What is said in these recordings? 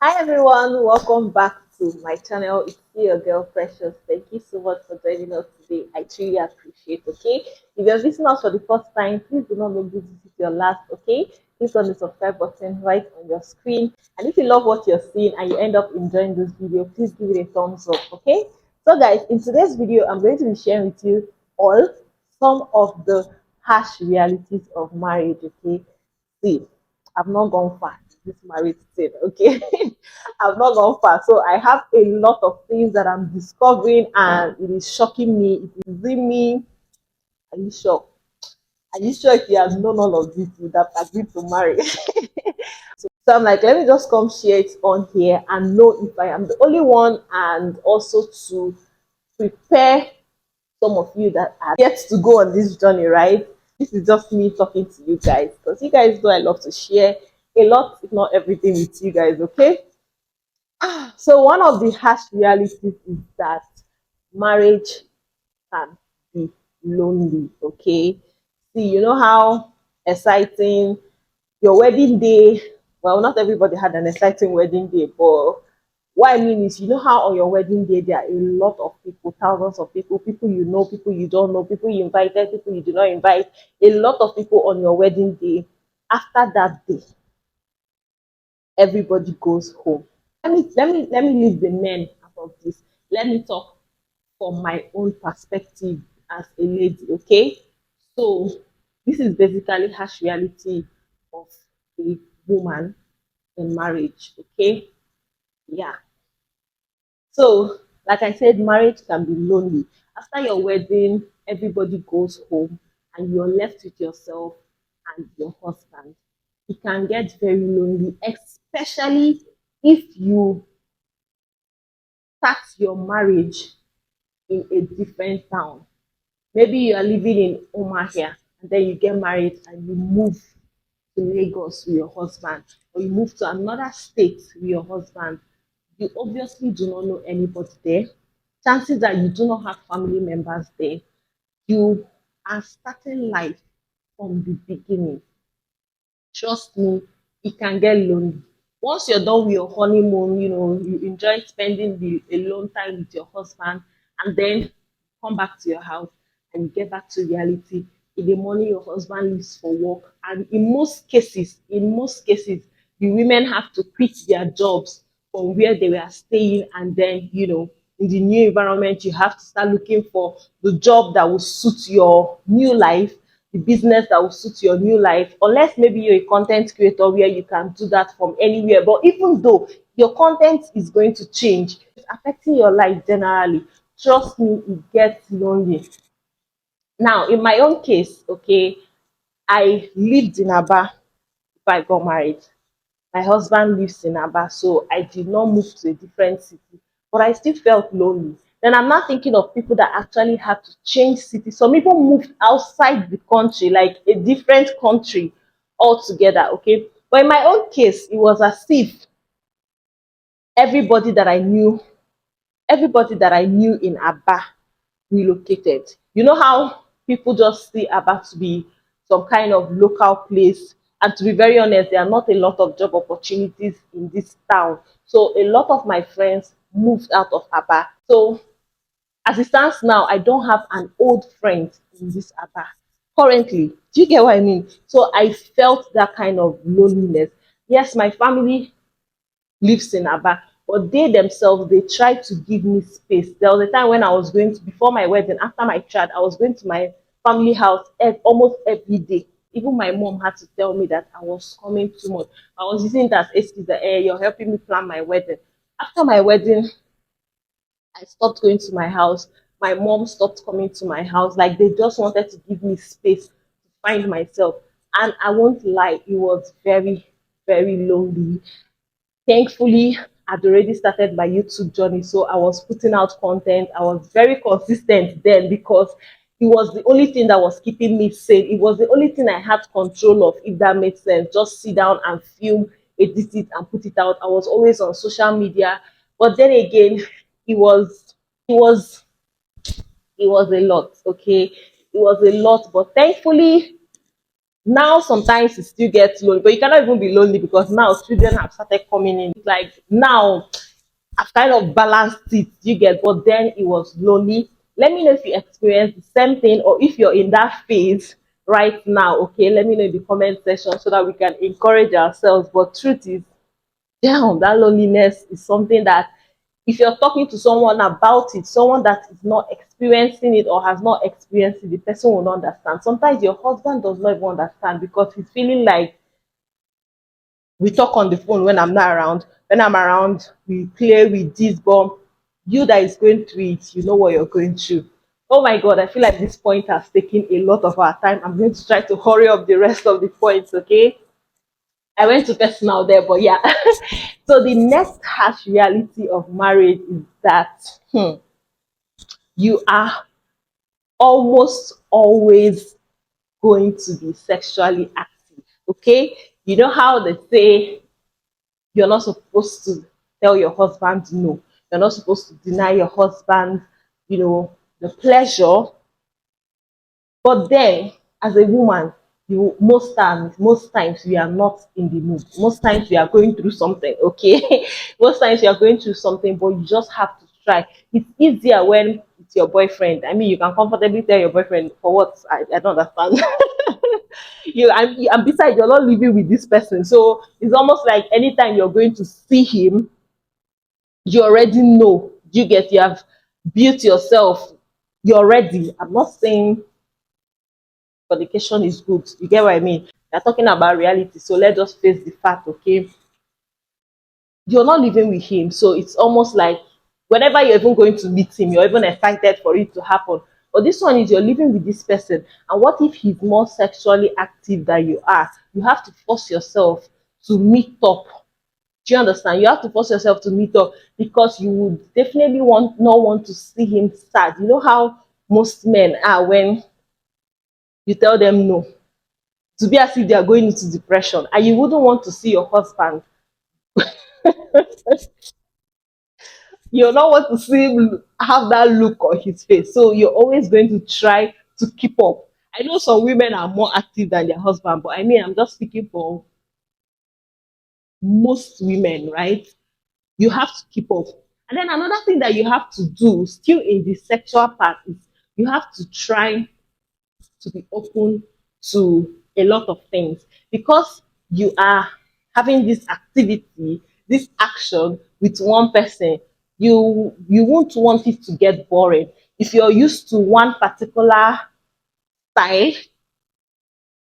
Hi everyone, welcome back to my channel. It's me, your girl Precious. Thank you so much for joining us today. I truly appreciate. Okay, if you're visiting us for the first time, please do not make this visit your last. Okay, click on the subscribe button right on your screen. And if you love what you're seeing and you end up enjoying this video, please give it a thumbs up. Okay, so guys, in today's video, I'm going to be sharing with you all some of the harsh realities of marriage. Okay, see, I've not gone far in this marriage thing, okay? I've not gone far. So I have a lot of things that I'm discovering and it is shocking me. It is in me. Are you sure? Are you sure if you have known all of this, you would have agreed to marry? So I'm like, let me just come share it on here and know if I am the only one, and also to prepare some of you that are yet to go on this journey, right? This is just me talking to you guys because you guys know I love to share a lot, if not everything, with you guys, okay? So, one of the harsh realities is that marriage can be lonely, okay? See, you know how exciting your wedding day, well, not everybody had an exciting wedding day, but what I mean is, you know how on your wedding day there are a lot of people, thousands of people, people you know, people you don't know, people you invited, people you do not invite, a lot of people on your wedding day. After that day, everybody goes home. Let me leave the men out of this. Let me talk from my own perspective as a lady, okay? So this is basically harsh reality of a woman in marriage, okay? Yeah. So, like I said, marriage can be lonely. After your wedding, everybody goes home and you're left with yourself and your husband. It can get very lonely, especially if you start your marriage in a different town. Maybe you are living in Omahia and then you get married and you move to Lagos with your husband, or you move to another state with your husband. You obviously do not know anybody there. Chances that you do not have family members there. You are starting life from the beginning. Trust me, it can get lonely. Once you're done with your honeymoon, you enjoy spending the alone time with your husband, and then come back to your house and you get back to reality. In the morning, your husband leaves for work, and in most cases, the women have to quit their jobs from where they were staying, and then in the new environment, you have to start looking for the job that will suit your new life, the business that will suit your new life, unless maybe you're a content creator where you can do that from anywhere. But even though your content is going to change, it's affecting your life generally. Trust me, it gets lonely. Now, in my own case, okay, I lived in Aba before I got married. My husband lives in Aba, so I did not move to a different city, but I still felt lonely. Then I'm not thinking of people that actually had to change cities. Some people moved outside the country, like a different country altogether, okay? But in my own case, it was as if everybody that I knew, everybody that I knew in Aba relocated. You know how people just see Aba to be some kind of local place. And to be very honest, there are not a lot of job opportunities in this town. So a lot of my friends moved out of Aba. So as it stands now, I don't have an old friend in this Aba currently. Do you get what I mean? So I felt that kind of loneliness. Yes, my family lives in Aba, but they themselves they try to give me space. There was a time when I was going to before my wedding, after my child, I was going to my family house almost every day. Even my mom had to tell me that I was coming too much. I was using that excuse that you're helping me plan my wedding. After my wedding, I stopped going to my house. My mom stopped coming to my house. Like they just wanted to give me space to find myself. And I won't lie, it was very, very lonely. Thankfully, I'd already started my YouTube journey, so I was putting out content. I was very consistent then because it was the only thing that was keeping me safe. It was the only thing I had control of, if that makes sense. Just sit down and film, edit it, and put it out. I was always on social media, but then again, it was it was it was a lot. Okay, it was a lot, but thankfully Now sometimes it still gets lonely, but you cannot even be lonely because now children have started coming in. Like now I've kind of balanced it, you get, but then it was lonely. Let me know if you experience the same thing or if you're in that phase right now. Okay, let me know in the comment section so that we can encourage ourselves. But truth is, damn, that loneliness is something that if you're talking to someone about it, someone that is not experiencing it or has not experienced it, the person will not understand. Sometimes your husband does not even understand because he's feeling like we talk on the phone when I'm not around. When I'm around, we play with this, but you that is going through it, you know what you're going through. Oh my God, I feel like this point has taken a lot of our time. I'm going to try to hurry up the rest of the points, okay? I went to personal there, but yeah. So the next harsh reality of marriage is that you are almost always going to be sexually active. Okay, you know how they say you're not supposed to tell your husband no. You're not supposed to deny your husband, the pleasure. But then, as a woman, you most times we are not in the mood. Most times we are going through something, okay? Most times you are going through something, but you just have to try. It's easier when it's your boyfriend. I mean, you can comfortably tell your boyfriend for what I don't understand. And besides, you're not living with this person, so it's almost like anytime you're going to see him, you already know. You have built yourself. You're ready. I'm not saying fornication is good. You get what I mean? We're talking about reality. So let's just face the fact, okay? You're not living with him. So it's almost like whenever you're even going to meet him, you're even excited for it to happen. But this one is you're living with this person. And what if he's more sexually active than you are? You have to force yourself to meet up. Do you understand? You have to force yourself to meet up because you would definitely not want to see him sad. You know how most men are when you tell them no, to be as if they are going into depression, and you wouldn't want to see your husband. You're not want to see him have that look on his face, so you're always going to try to keep up. I know some women are more active than their husband, but I mean, I'm just speaking for most women, right? You have to keep up. And then another thing that you have to do, still in the sexual part, is you have to try to be open to a lot of things because you are having this activity, this action with one person. You won't want it to get boring. If you're used to one particular style,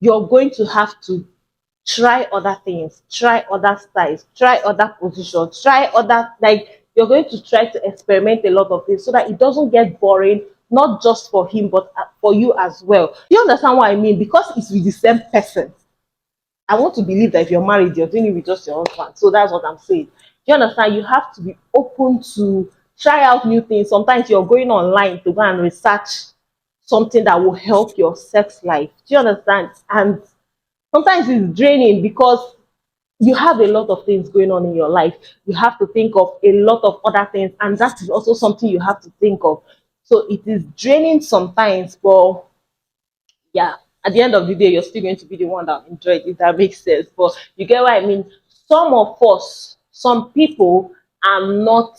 you're going to have to try other things, try other styles, try other positions, try other, like, you're going to try to experiment a lot of things so that it doesn't get boring, not just for him but for you as well. You understand what I mean? Because it's with the same person. I want to believe that if you're married, you're doing it with just your husband. So that's what I'm saying. You understand? You have to be open to try out new things. Sometimes you're going online to go and research something that will help your sex life. Do you understand? And sometimes it's draining because you have a lot of things going on in your life. You have to think of a lot of other things, and that is also something you have to think of. So it is draining sometimes, but yeah, at the end of the day, you're still going to be the one that enjoyed it, if that makes sense. But you get what I mean? Some of us, some people are not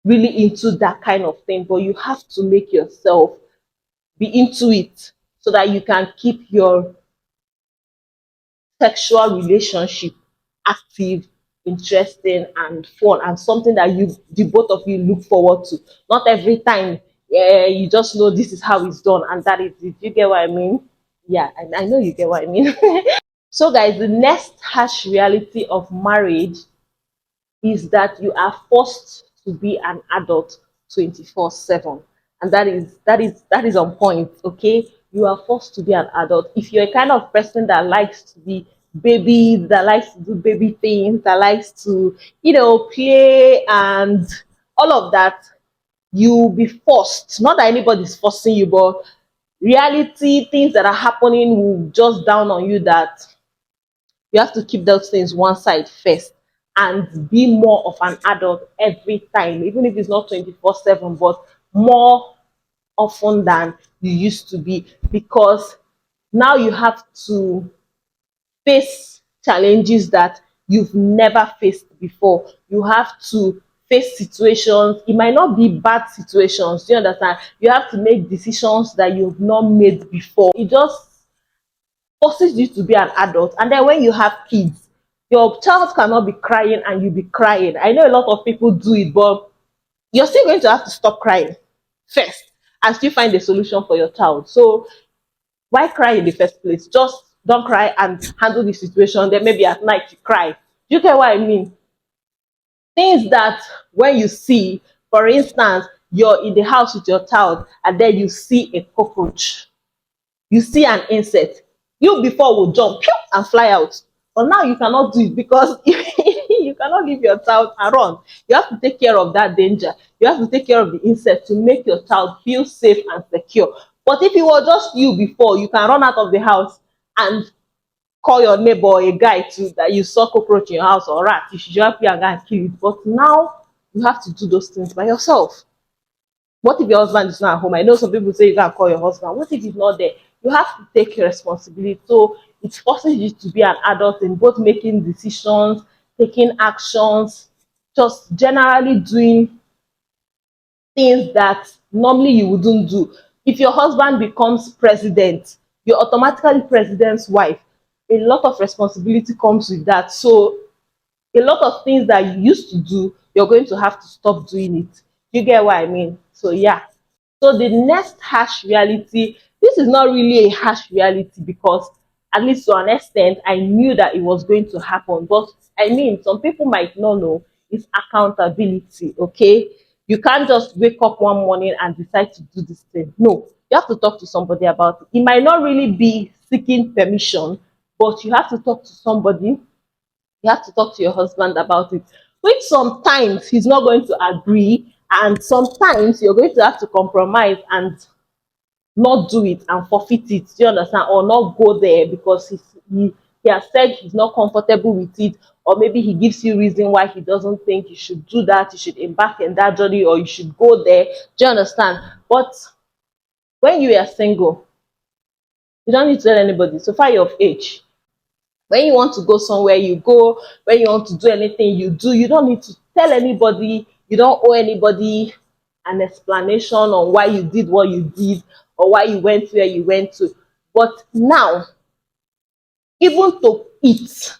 really into that kind of thing, but you have to make yourself be into it so that you can keep your sexual relationship active, interesting, and fun, and something that the both of you look forward to. Not every time, yeah, you just know this is how it's done, and that is it. You get what I mean? Yeah, I know you get what I mean. So, guys, the next harsh reality of marriage is that you are forced to be an adult 24/7, and that is on point. Okay, you are forced to be an adult. If you're a kind of person that likes to be baby, that likes to do baby things, that likes to play and all of that, you'll be forced. Not that anybody's forcing you, but reality, things that are happening will just down on you that you have to keep those things one side first and be more of an adult every time, even if it's not 24/7, but more often than you used to be. Because Now you have to face challenges that you've never faced before. You have to face situations. It might not be bad situations. Do you understand? You have to make decisions that you've not made before. It just forces you to be an adult. And then when you have kids, your child cannot be crying and you be crying. I know a lot of people do it, but you're still going to have to stop crying first and still find a solution for your child. So why cry in the first place? Just don't cry and handle the situation. Then maybe at night you cry. Do you get what I mean? Things that when you see, for instance, you're in the house with your child and then you see a cockroach, you see an insect, you before will jump pew, and fly out. But now you cannot do it because you cannot leave your child and run. You have to take care of that danger. You have to take care of the insect to make your child feel safe and secure. But if it was just you before, you can run out of the house and call your neighbor or a guy to that you saw cockroach in your house or rat. You should just be and go and kill it. But now you have to do those things by yourself. What if your husband is not at home? I know some people say you can call your husband. What if he's not there? You have to take responsibility. So it forces you to be an adult in both making decisions, taking actions, just generally doing things that normally you wouldn't do. If your husband becomes president, you're automatically president's wife. A lot of responsibility comes with that. So a lot of things that you used to do, you're going to have to stop doing it. You get what I mean? So yeah. So the next harsh reality, this is not really a harsh reality because at least to an extent, I knew that it was going to happen. But I mean, some people might not know it's accountability, okay? You can't just wake up one morning and decide to do this thing. No, you have to talk to somebody about it. It might not really be seeking permission, but you have to talk to somebody. You have to talk to your husband about it, which sometimes he's not going to agree, and sometimes you're going to have to compromise and not do it and forfeit it. Do you understand? Or not go there because he has said he's not comfortable with it, or maybe he gives you reason why he doesn't think you should do that, you should embark in that journey, or you should go there. Do you understand? But when you are single, you don't need to tell anybody so far you're of age. When you want to go somewhere, you go. When you want to do anything, you do. You don't need to tell anybody. You don't owe anybody an explanation on why you did what you did or why you went where you went to. But now, even to eat,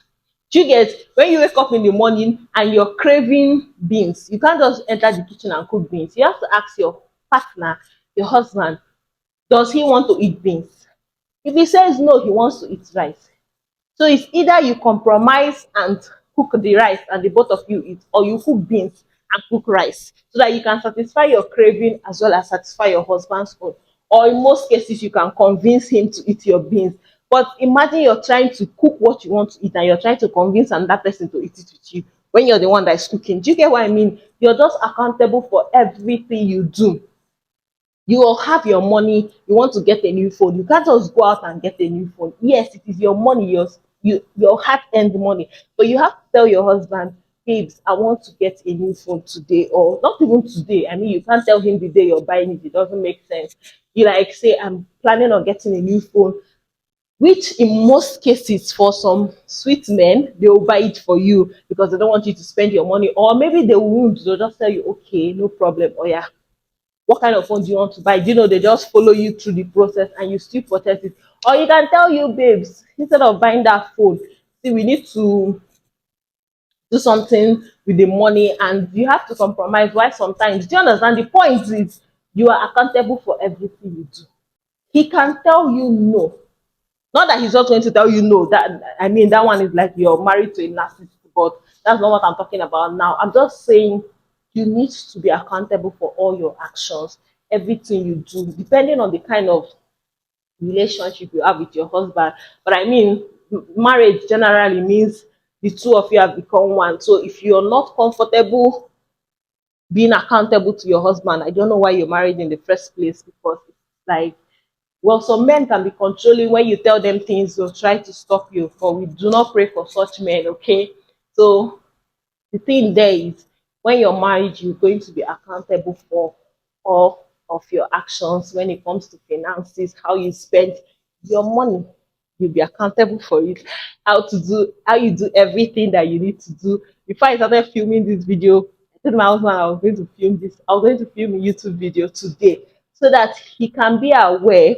do you get when you wake up in the morning and you're craving beans, you can't just enter the kitchen and cook beans. You have to ask your partner, your husband, does he want to eat beans? If he says no, he wants to eat rice. So it's either you compromise and cook the rice and the both of you eat, or you cook beans and cook rice so that you can satisfy your craving as well as satisfy your husband's own. Or in most cases, you can convince him to eat your beans. But imagine you're trying to cook what you want to eat and you're trying to convince another person to eat it with you when you're the one that is cooking. Do you get what I mean? You're just accountable for everything you do. You will have your money, you want to get a new phone, you can't just go out and get a new phone. Yes, it is your money, your hard earned money, but you have to tell your husband, babes, I want to get a new phone today, or not even today. I mean, you can't tell him the day you're buying it, it doesn't make sense. You like say, I'm planning on getting a new phone, which in most cases for some sweet men they will buy it for you because they don't want you to spend your money, or maybe they won't, they'll just tell you, okay, no problem, oh yeah, what kind of phone do you want to buy? Do you know they just follow you through the process and you still protect it? Or you can tell you, babes, instead of buying that phone, see, we need to do something with the money and you have to compromise. Why sometimes? Do you understand? The point is you are accountable for everything you do. He can tell you no. Not that he's just going to tell you no. That I mean, that one is like you're married to a narcissist, but that's not what I'm talking about now. I'm just saying you need to be accountable for all your actions, everything you do, depending on the kind of relationship you have with your husband. But I mean, marriage generally means the two of you have become one. So if you're not comfortable being accountable to your husband, I don't know why you're married in the first place because it's like, well, some men can be controlling when you tell them things, they'll try to stop you. But we do not pray for such men, okay? So the thing there is when you're married, you're going to be accountable for all of your actions when it comes to finances, how you spend your money, you'll be accountable for it. How you do everything that you need to do. Before I started filming this video, I told my husband I was going to film this. I was going to film a YouTube video today so that he can be aware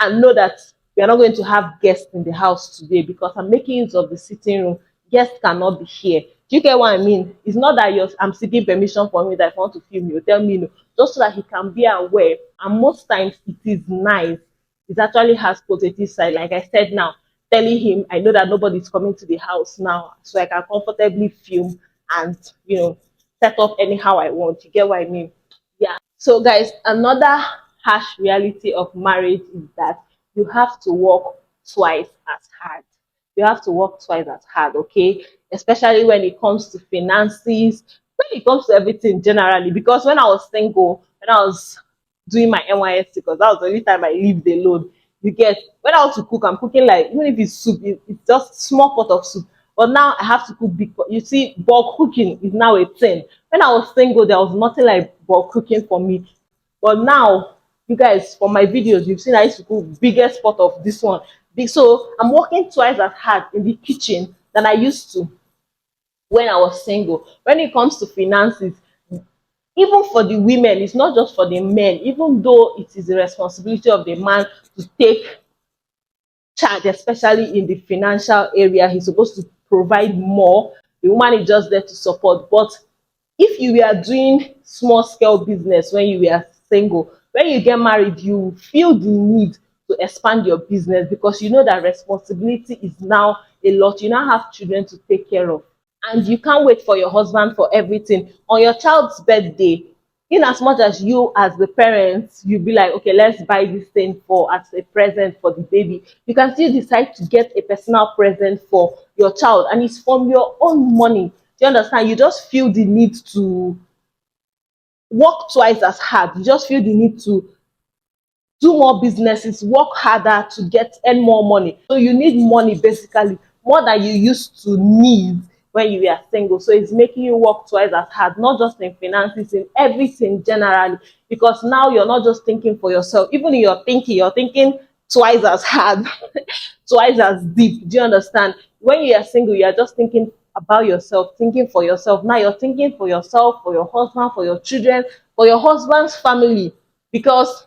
and know that we are not going to have guests in the house today because I'm making use of the sitting room. Guests cannot be here. Do you get what I mean? It's not that I'm seeking permission from me that if I want to film you, tell me no. Just so that he can be aware. And most times it is nice. It actually has positive side. Like I said now, telling him I know that nobody's coming to the house now, so I can comfortably film and set up anyhow I want. You get what I mean? Yeah. So, guys, another harsh reality of marriage is that you have to work twice as hard. You have to work twice as hard, okay? Especially when it comes to finances, when it comes to everything generally. Because when I was single, when I was doing my NYSC, because that was the only time I lived alone. You get when I want to cook, I'm cooking like even if it's soup, it's just small pot of soup. But now I have to cook big pot. You see, bulk cooking is now a thing. When I was single, there was nothing like bulk cooking for me. But now, you guys, for my videos, you've seen I used to cook biggest pot of this one. So I'm working twice as hard in the kitchen than I used to when I was single. When it comes to finances, even for the women, it's not just for the men, even though it is the responsibility of the man to take charge, especially in the financial area. He's supposed to provide more. The woman is just there to support. But if you were doing small scale business when you were single, when you get married, you feel the need to expand your business because you know that responsibility is now a lot. You now have children to take care of and you can't wait for your husband for everything on your child's birthday. In as much as you as the parents you be like, okay, let's buy this thing for as a present for the baby, you can still decide to get a personal present for your child and it's from your own money. Do you understand? You just feel the need to work twice as hard. You just feel the need to do more businesses, work harder to get earn more money. So you need money basically more than you used to need when you were single. So it's making you work twice as hard, not just in finances, in everything generally. Because now you're not just thinking for yourself. Even in your thinking, you're thinking twice as hard, twice as deep. Do you understand? When you are single, you are just thinking about yourself, thinking for yourself. Now you're thinking for yourself, for your husband, for your children, for your husband's family. Because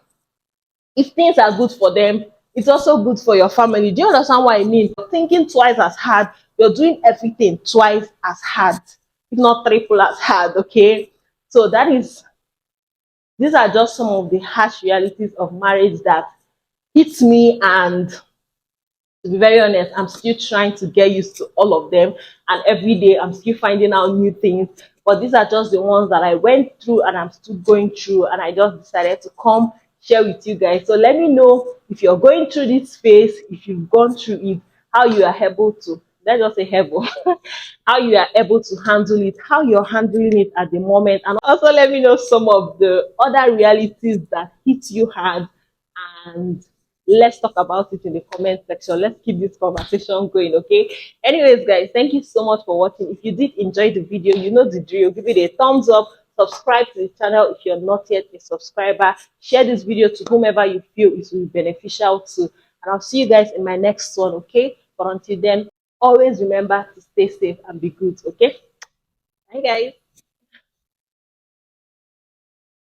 if things are good for them, it's also good for your family. Do you understand what I mean? You're thinking twice as hard, you're doing everything twice as hard, if not triple as hard, okay? So these are just some of the harsh realities of marriage that hits me, and to be very honest, I'm still trying to get used to all of them. And every day I'm still finding out new things. But these are just the ones that I went through and I'm still going through. And I just decided to come share with you guys. So let me know if you're going through this phase, if you've gone through it, how you are able to, let's just say able, how you are able to handle it, how you're handling it at the moment. And also let me know some of the other realities that hit you hard, and let's talk about it in the comment section. Let's keep this conversation going, okay? Anyways, guys, thank you so much for watching. If you did enjoy the video, you know the drill. Give it a thumbs up, subscribe to the channel if you're not yet a subscriber, share this video to whomever you feel it will be beneficial to, and I'll see you guys in my next one, okay? But until then, always remember to stay safe and be good, okay? Bye, guys.